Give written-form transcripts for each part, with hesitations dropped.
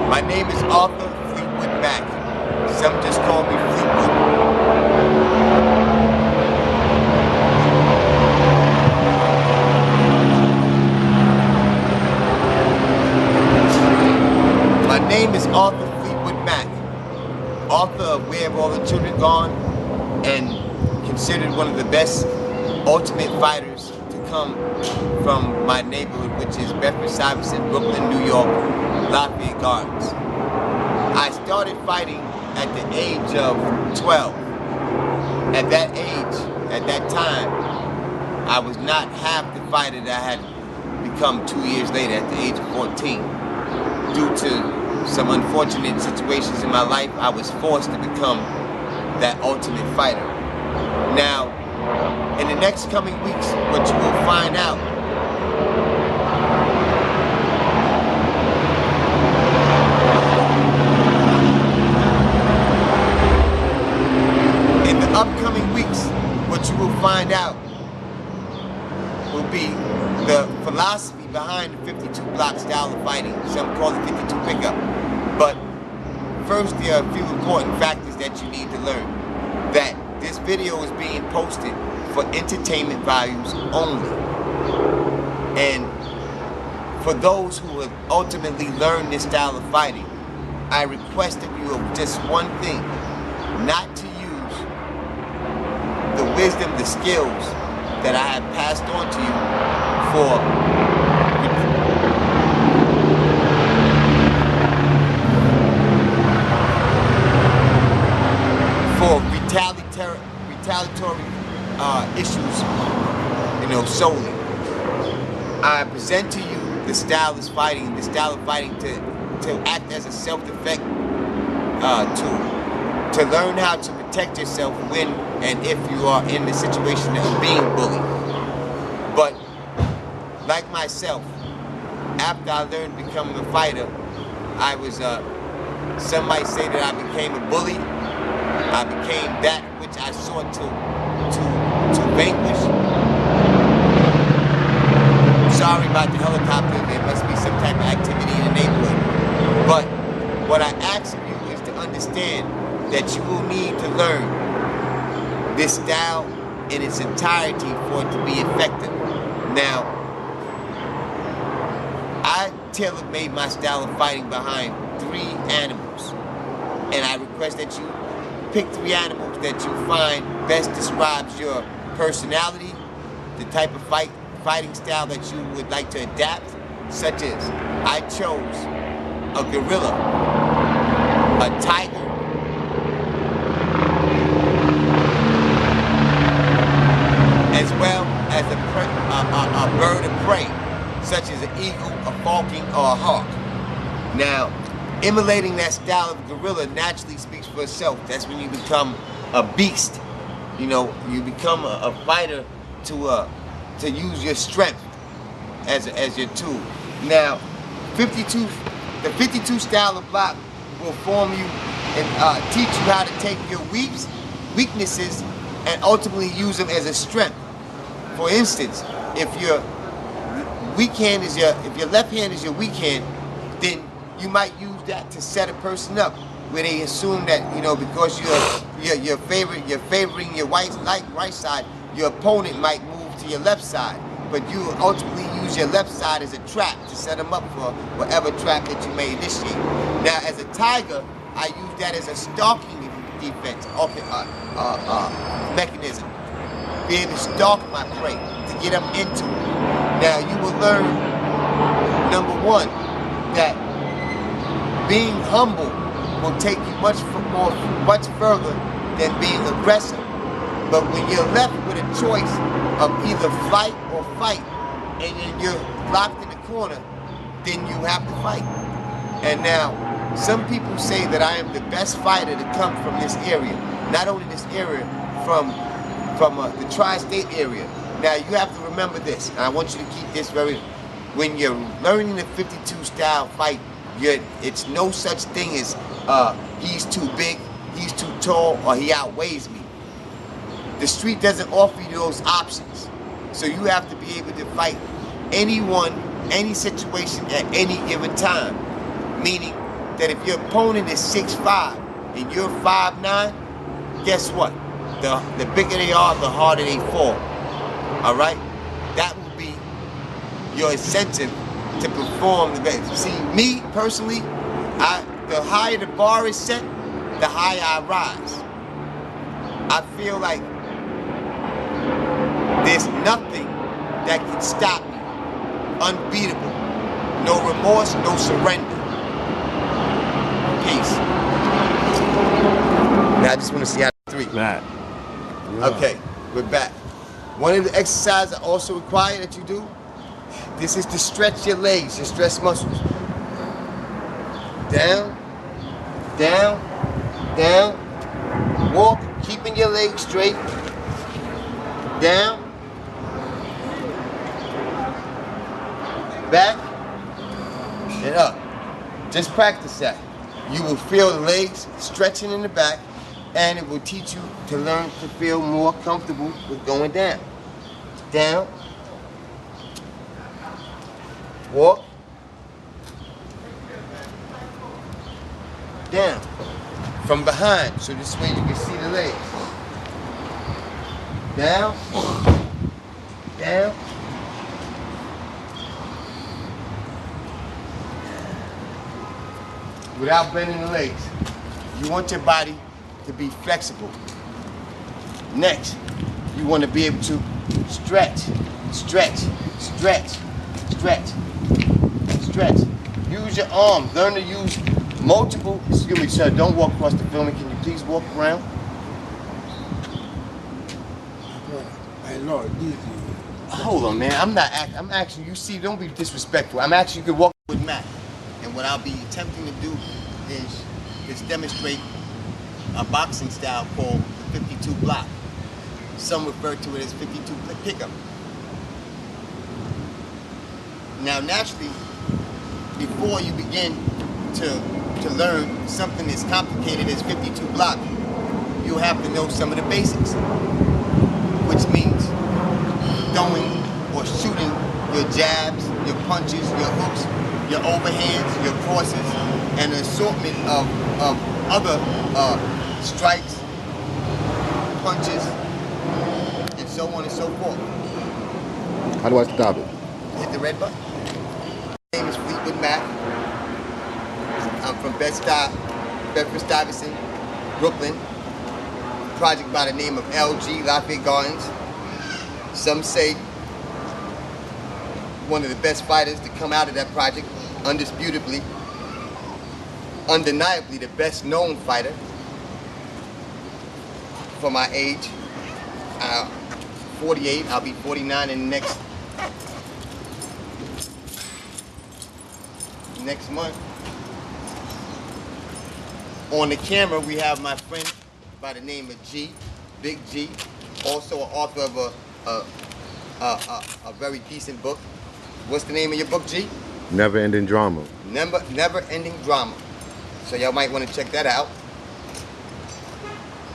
My name is Arthur Fleetwood Mack. Some just call me Fleetwood. My name is Arthur Fleetwood Mack. Author of Where Have All the Children Gone, and considered one of the best ultimate fighters to come from my neighborhood, which is Bedford-Stuyvesant, Brooklyn, New York, Lafayette Gardens. I started fighting at the age of 12. At that age, at that time, I was not half the fighter that I had become 2 years later at the age of 14. Due to some unfortunate situations in my life, I was forced to become that ultimate fighter. Now, in the next coming weeks, what you will find out in the upcoming weeks, what you will find out will be the philosophy behind the 52 block style of fighting. Some call it 52 pickup. But first, there are a few important factors that you need to learn. That this video is being posted for entertainment values only. And for those who have ultimately learned this style of fighting, I request of you of just one thing: not to use the wisdom, the skills that I have passed on to you for retaliatory issues, solely. I present to you the style of fighting to act as a self-defense tool, to learn how to protect yourself when and if you are in the situation of being bullied. But like myself, after I learned becoming a fighter, I was, some might say that I became a bully. I became that which I sought to vanquish. I'm sorry about the helicopter. There must be some type of activity in the neighborhood. But what I ask of you is to understand that you will need to learn this style in its entirety for it to be effective. Now, I tailor-made my style of fighting behind 3 animals. And I request that you pick 3 animals that you find best describes your personality, the type of fighting style that you would like to adapt, such as I chose a gorilla, a tiger, as well as a bird of prey, such as an eagle, a falcon, or a hawk. Now, emulating that style of gorilla naturally speaks for itself. That's when you become a beast. You become a fighter to use your strength as your tool. Now, the 52 style of block will form you and teach you how to take your weaknesses and ultimately use them as a strength. For instance, if your left hand is your weak hand, then you might use that to set a person up, where they assume that because you're favoring your right side, your opponent might move to your left side, but you ultimately use your left side as a trap to set them up for whatever trap that you may initiate. Now, as a tiger, I use that as a stalking defense mechanism. Be able to stalk my prey, to get them into it. Now, you will learn, number 1, that being humble will take you much further than being aggressive. But when you're left with a choice of either flight or fight, and then you're locked in the corner, then you have to fight. And now, some people say that I am the best fighter to come from this area. Not only this area, from the tri-state area. Now, you have to remember this, and I want you to keep this when you're learning the 52 style fight, it's no such thing as he's too big, he's too tall, or he outweighs me. The street doesn't offer you those options. So you have to be able to fight anyone, any situation at any given time. Meaning, that if your opponent is 6'5" and you're 5'9", guess what? The bigger they are, the harder they fall. All right? That will be your incentive to perform the best. See, me personally, the higher the bar is set, the higher I rise. I feel like there's nothing that can stop me. Unbeatable. No remorse, no surrender. Peace. Now I just want to see out of 3. Matt. Okay, we're back. One of the exercises I also require that you do, this is to stretch your legs, your stretch muscles. Down, down, down. Walk, keeping your legs straight. Down. Back. And up. Just practice that. You will feel the legs stretching in the back, and it will teach you to learn to feel more comfortable with going down. Down. Walk. Down. From behind, so this way you can see the legs. Down. Down. Without bending the legs. You want your body to be flexible. Next, you want to be able to stretch, stretch, stretch, stretch, stretch. Use your arms. Learn to use multiple. Excuse me, sir. Don't walk across the filming. Can you please walk around? Hey, Lord, hold on, man. I'm asking you. See, don't be disrespectful. I'm asking you to walk with Matt. And what I'll be attempting to do is demonstrate a boxing style called the 52 block. Some refer to it as 52 pickup. Now, naturally, before you begin to learn something as complicated as 52 block, you'll have to know some of the basics, which means throwing or shooting your jabs, your punches, your hooks, your overhands, your crosses, and an assortment of other strikes, punches, and so on and so forth. How do I stop it? Hit the red button. My name is Fleetwood Mac. I'm from Bedford-Stuyvesant, Brooklyn. Project by the name of LG, Lafayette Gardens. Some say one of the best fighters to come out of that project, undisputably, undeniably the best known fighter for my age. 48, I'll be 49 in the next month. On the camera we have my friend by the name of G, Big G, also an author of a very decent book. What's the name of your book, G? Never Ending Drama. Never Ending Drama. So y'all might want to check that out.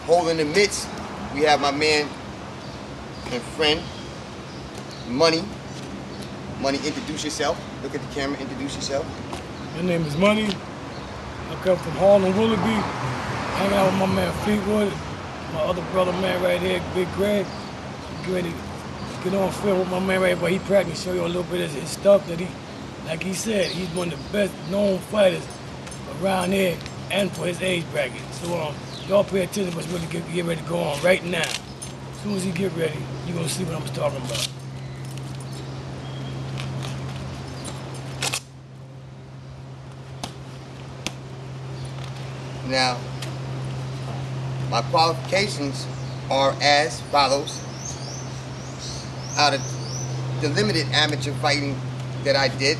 Holding the midst, we have my man and friend, Money. Money, introduce yourself. Look at the camera, introduce yourself. My name is Money. I come from Harlem, Willoughby. Hanging out with my man Fleetwood, my other brother man right here, Big Greg. Get ready to get on film with my man right here, but he practiced, show you a little bit of his stuff that he, like he said, he's one of the best known fighters around here and for his age bracket. So y'all pay attention what's really get ready to go on right now. As soon as he get ready, you're gonna see what I'm talking about. Now, my qualifications are as follows. Out of the limited amateur fighting that I did,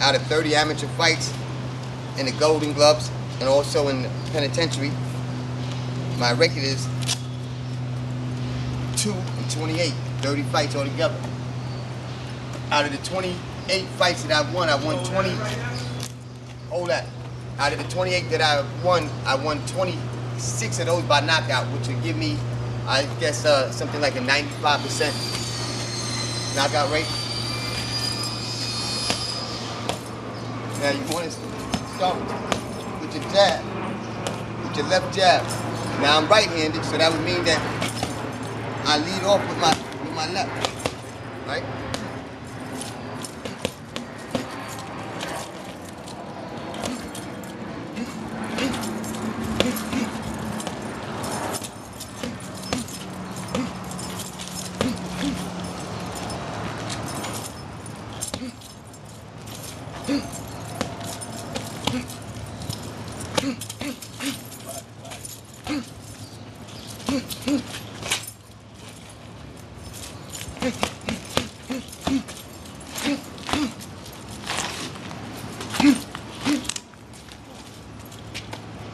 out of 30 amateur fights in the Golden Gloves and also in the penitentiary, my record is 2-28, 30 fights altogether. Out of the 28 fights that I won 20. Hold that. Out of the 28 that I won 26 of those by knockout, which would give me, I guess, something like a 95% knockout rate. Now you want to start with with your jab, with your left jab. Now I'm right-handed, so that would mean that I lead off with my left, right?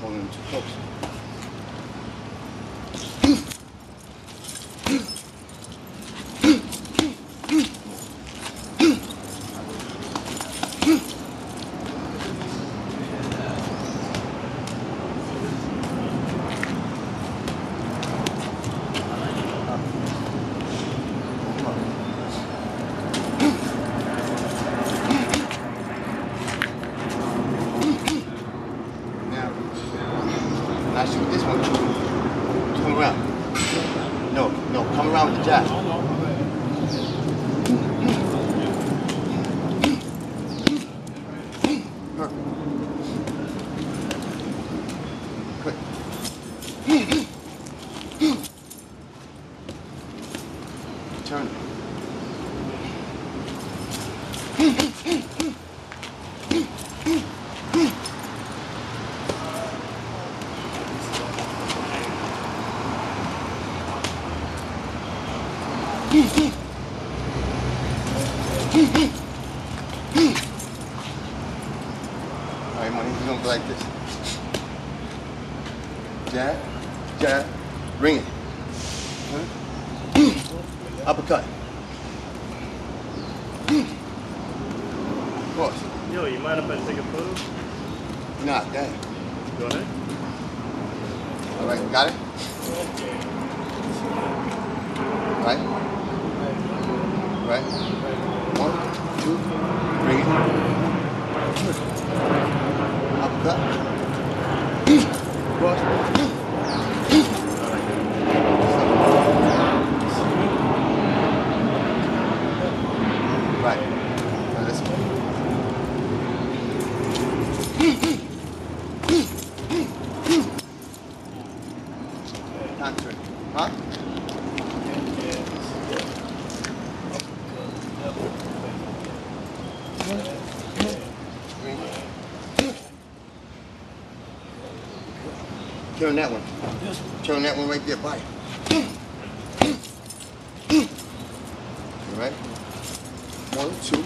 Holding them too close. Now shoot this one. Come around. No, come around with the jab. Perfect. Quick. Turn it. Alright, money, you're gonna go like this. Jab, jab, ring it. Uppercut. Cross. Yo, you mind if I take a photo? Nah, damn. Go ahead. Alright, got it? Right? Right? 1, 2, bring it. Uppercut. Cross. Right. Now this one. Counter. Huh? Turn that one. Turn that one right there, body. All right. 1, 2.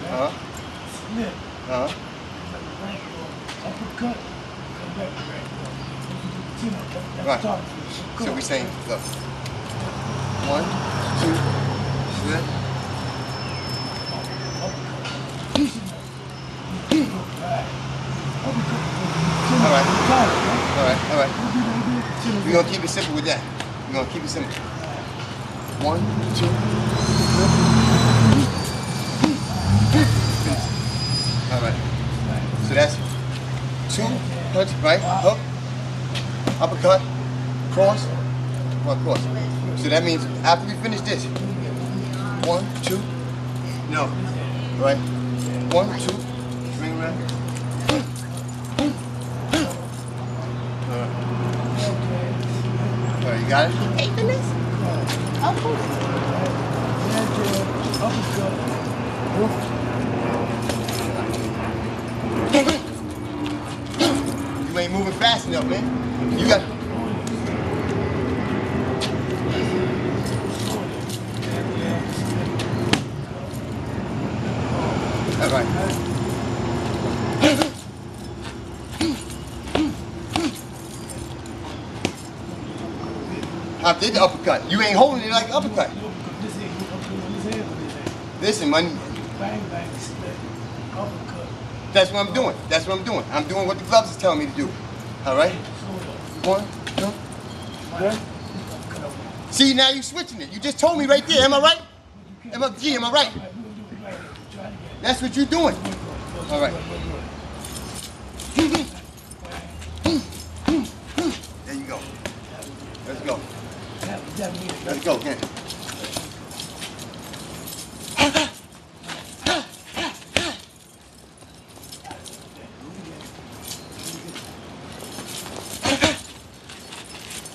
Uh-huh. Uh-huh. Uppercut. Right. So we're saying, look. 1, 2, good. All right. We're gonna keep it simple with that. We're gonna keep it simple. 1, 2. All right. So that's 2 punch, right? Hook, uppercut, cross, cross. So that means after we finish this, 1, 2, no. All right. 1, 2, ring around. All right, you got it? Hey, Vanessa. Oh, cool. fast enough, man. You got. All right. I did the uppercut. You ain't holding it like uppercut. Listen, man. Bang, bang, split, uppercut. That's what I'm doing. That's what I'm doing. I'm doing what the gloves is telling me to do. All right? 1, 2, 3. See, now you switching it. You just told me right there. Am I right? Am I right? That's what you're doing. All right. There you go. Let's go. Let's go again.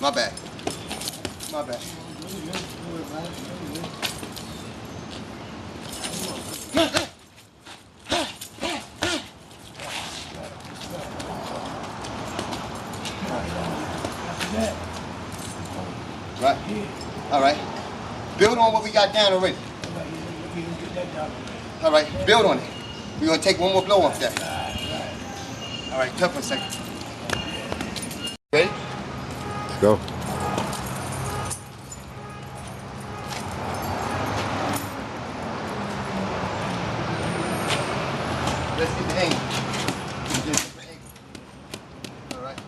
My bad. My bad. Right. All right. Build on what we got down already. All right. Build on it. We're going to take one more blow off that. All right. Tough for a second. Ready? Let's go. Let's get the angle. All right.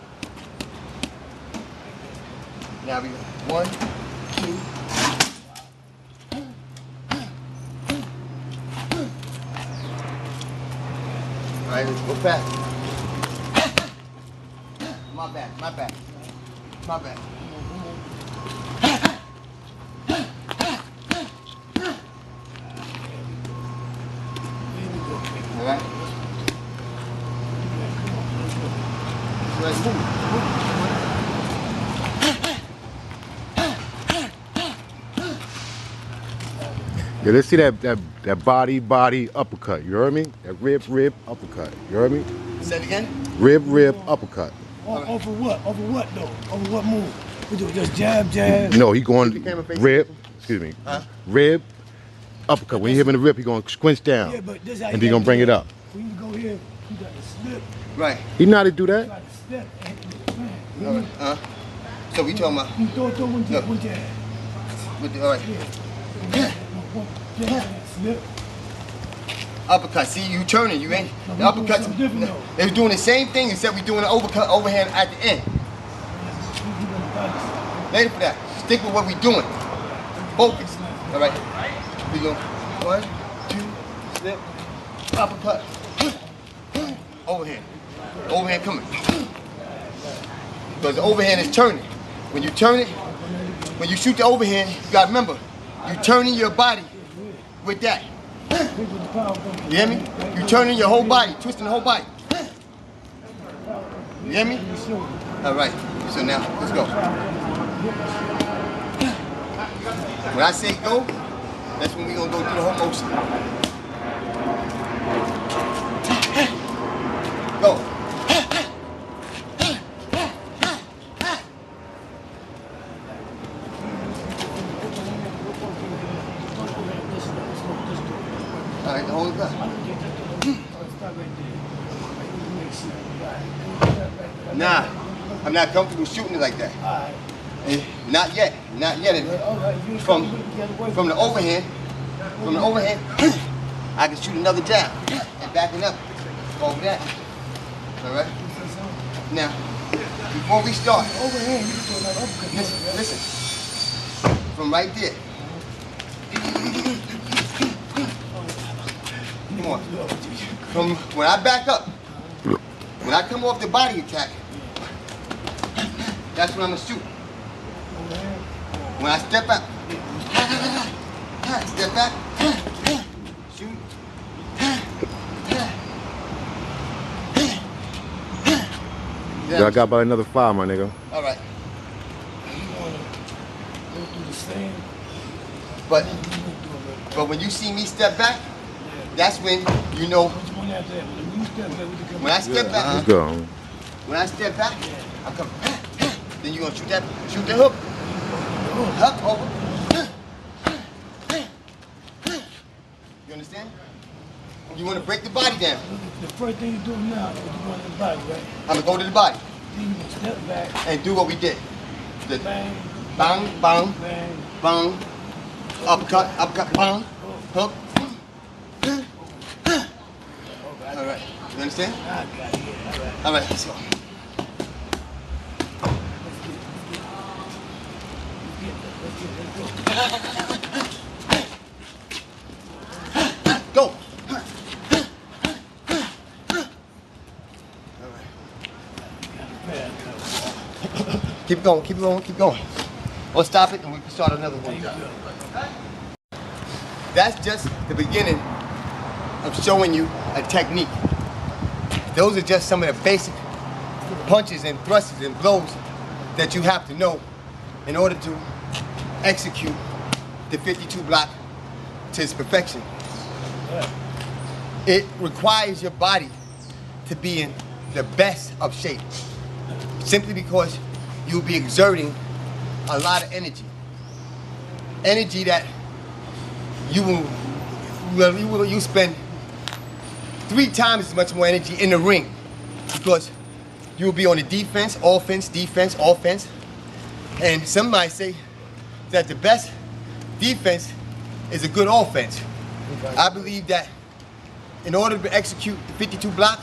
Now we go 1, 2. All right, let's go back. My bad, my bad, my bad. All right. So let's move. Yeah, let's see that body uppercut. You heard me? That rib uppercut. You heard me? Say it again. Rib uppercut. Over what? Over what though? Over what move? We do just jab. No, he going rib. Excuse me. Rib uppercut. When you hit him in the rib, he going squinch down, Yeah, but this how and he gonna bring it up. When you go here, you got to slip. Right. He know how to do You that. got to slip and hit the man. All right. So we talking about You throw one jab, one jab. with the, all right. One jab, slip. Uppercut. See, you turning. You ain't No, the we doing uppercut. something different, though. They was doing the same thing except we doing the overhand at the end. Later for that. Stick with what we doing. Focus. All right. We go 1, 2, slip, uppercut, overhand. Overhand coming. Because the overhand is turning. When you turn it, when you shoot the overhand, you gotta remember, you turning your body with that. You hear me? You turning your whole body, twisting the whole body. You hear me? All right. So now, let's go. When I say go, that's when we gonna go through the whole motion. Go. All right, hold it up. Nah, I'm not comfortable shooting it like that. Not yet, not yet. From the overhand, I can shoot another jab and backing up over that. All right. Now, before we start, listen. From right there. Come on. From when I back up, when I come off the body attack, that's when I'm gonna shoot. When I step back, shoot. I got about another 5, my nigga. All right. But when you see me step back, that's when you know. When I step back, Let's go. When I step back, I come, then you're gonna shoot the hook. Hook over. You understand? You wanna break the body down. The first thing you do now is you go to the body, right? I'm gonna go to the body. Then you can step back. And do what we did. The Bang. bang, bang, Bang. bang, uppercut, uppercut, bang, hook. All right, you understand? I got it, yeah, All right, let's go. Go. Keep going, keep going, keep going. We'll stop it and we can start another one. That's just the beginning of showing you a technique. Those are just some of the basic punches and thrusts and blows that you have to know in order to execute the 52 block to its perfection. It requires your body to be in the best of shape, simply because you'll be exerting a lot of energy. Energy that you spend 3 times as much more energy in the ring, because you'll be on the defense, offense, defense, offense. And some might say that the best defense is a good offense. I believe that in order to execute the 52 block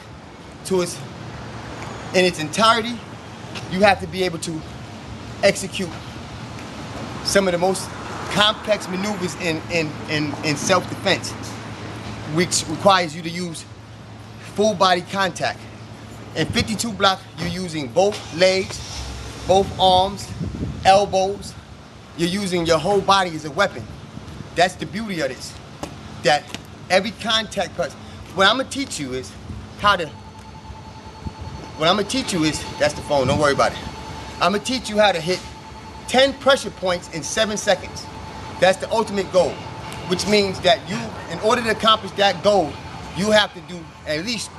in its entirety, you have to be able to execute some of the most complex maneuvers in self-defense, which requires you to use full body contact. In 52 block, you're using both legs, both arms, elbows. You're using your whole body as a weapon. That's the beauty of this. That every contact punch. What I'm gonna teach you is that's the phone, don't worry about it. I'm gonna teach you how to hit 10 pressure points in 7 seconds. That's the ultimate goal, which means that you, in order to accomplish that goal, you have to do at least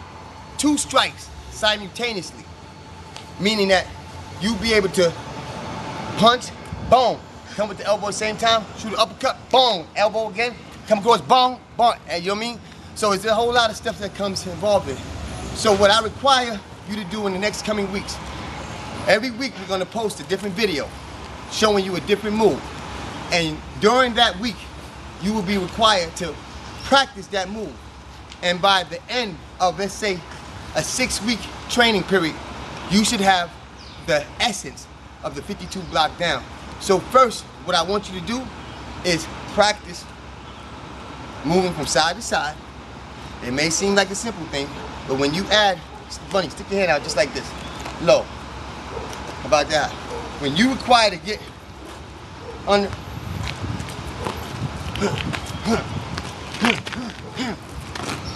2 strikes simultaneously. Meaning that you'll be able to punch, boom, come with the elbow at the same time, shoot an uppercut, boom, elbow again, come across, boom, boom, and you know what I mean? So there's a whole lot of stuff that comes involved in it. So what I require you to do in the next coming weeks, every week we're gonna post a different video showing you a different move. And during that week, you will be required to practice that move. And by the end of, let's say, a 6-week training period, you should have the essence of the 52 block down. So first, what I want you to do is practice moving from side to side. It may seem like a simple thing, but when you add, Bunny, stick your hand out just like this, low. How about that? When you require to get under,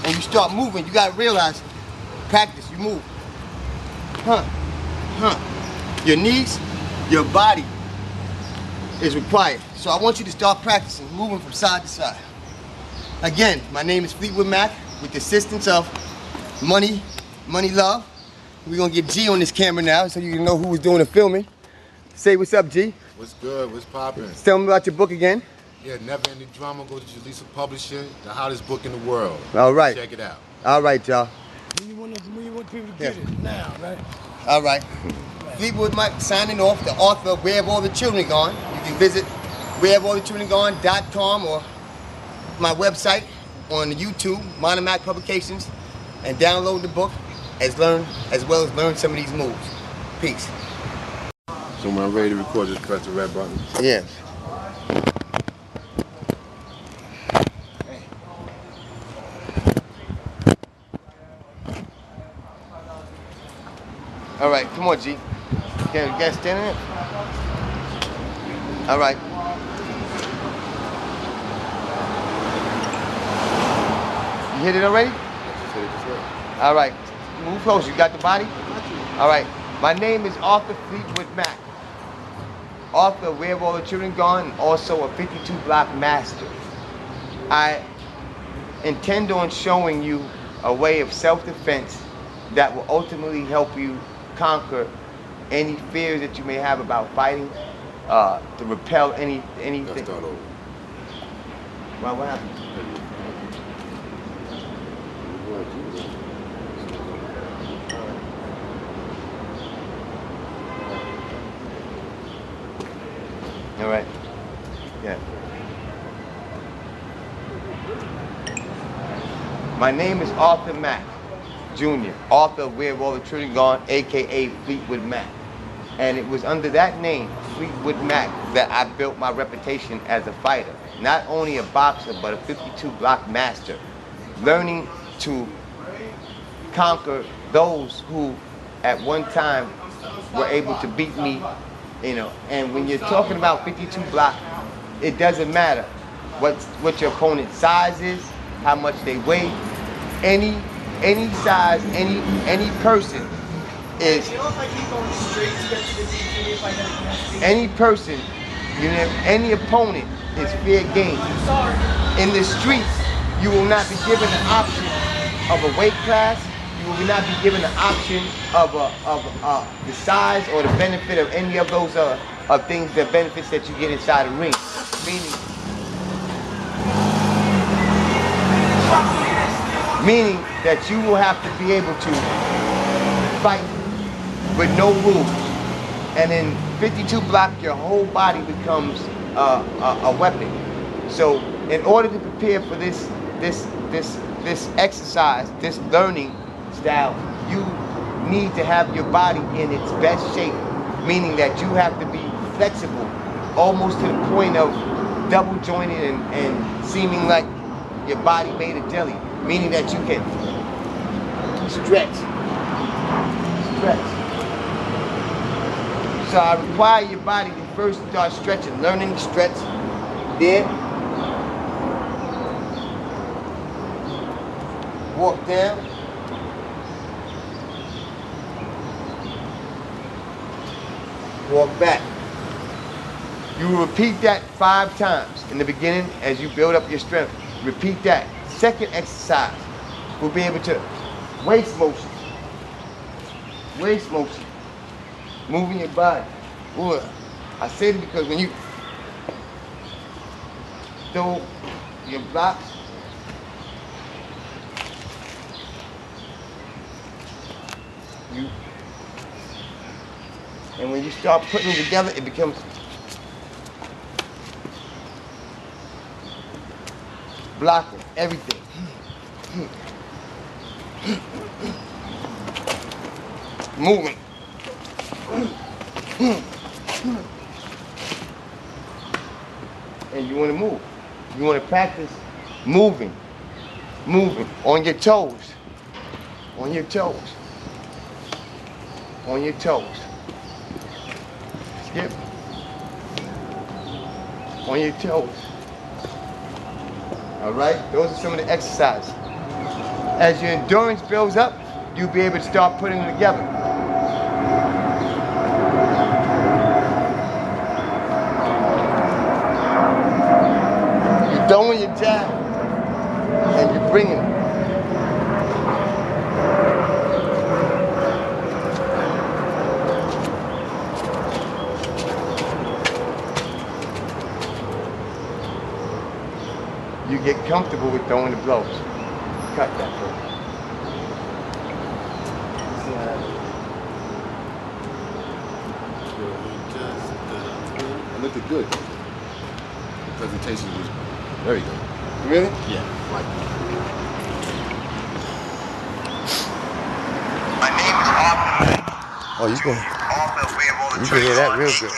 and you start moving, you gotta realize, practice, you move. Your knees, your body is required. So I want you to start practicing, moving from side to side. Again, my name is Fleetwood Mac, with the assistance of Money Love. We're gonna get G on this camera now so you can know who was doing the filming. Say what's up, G. What's good? What's poppin'? Tell me about your book again. Yeah, Never Ending Drama. Go to Jalisa Publishing, the hottest book in the world. All right. Check it out. All right, y'all. When you want people to get it now, right? All right. Fleetwood Mac signing off, the author of Where Have All the Children Gone. You can visit wherehaveallthechildrengone.com or my website on YouTube, Monty Mac Publications, and download the book as well as learn some of these moves. Peace. So when I'm ready to record, just press the red button. Yeah. All right, come on, G. You guys stand in it? All right. You hit it already? All right. Move close. You got the body? All right. My name is Arthur Fleetwood Mac. Author of Where Have All the Children Gone, and also a 52 block master. I intend on showing you a way of self-defense that will ultimately help you conquer any fears that you may have about fighting, to repel anything. Let's start over. Well, what happened? All right. Yeah. My name is Arthur Mack, Jr. Arthur of Where All the Children Gone, aka Fleetwood Mac. And it was under that name, Fleetwood Mac, that I built my reputation as a fighter. Not only a boxer, but a 52 block master. Learning to conquer those who at one time were able to beat me, you know. And when you're talking about 52 block, it doesn't matter what your opponent's size is, how much they weigh. Any size, any person is, any person, you know, any opponent is fair game. In the streets, you will not be given the option of a weight class. You will not be given the option of the size or the benefit of any of those things, the benefits that you get inside the ring. Meaning that you will have to be able to fight with no rules. And in 52 block, your whole body becomes a weapon. So in order to prepare for this exercise, this learning style, you need to have your body in its best shape, meaning that you have to be flexible, almost to the point of double jointed and seeming like your body made of jelly, meaning that you can stretch. So I require your body to first start stretching, learning to stretch, then walk down, walk back. You will repeat that 5 times in the beginning as you build up your strength. Repeat that. Second exercise will be able to waist motion. Waist motion. Moving your body. Ooh, I say it because when you throw your blocks, and when you start putting them together, it becomes blocking everything. Moving. And you want to move. You want to practice moving. Moving on your toes. On your toes. On your toes. Skip. On your toes. All right? Those are some of the exercises. As your endurance builds up, you'll be able to start putting them together. You're throwing your jab, and you're bringing it. You get comfortable with throwing the blows. Cut that for me. It looked good. The presentation was very good. Really? Yeah. Like My name is Arthur. oh, you can hear that real good.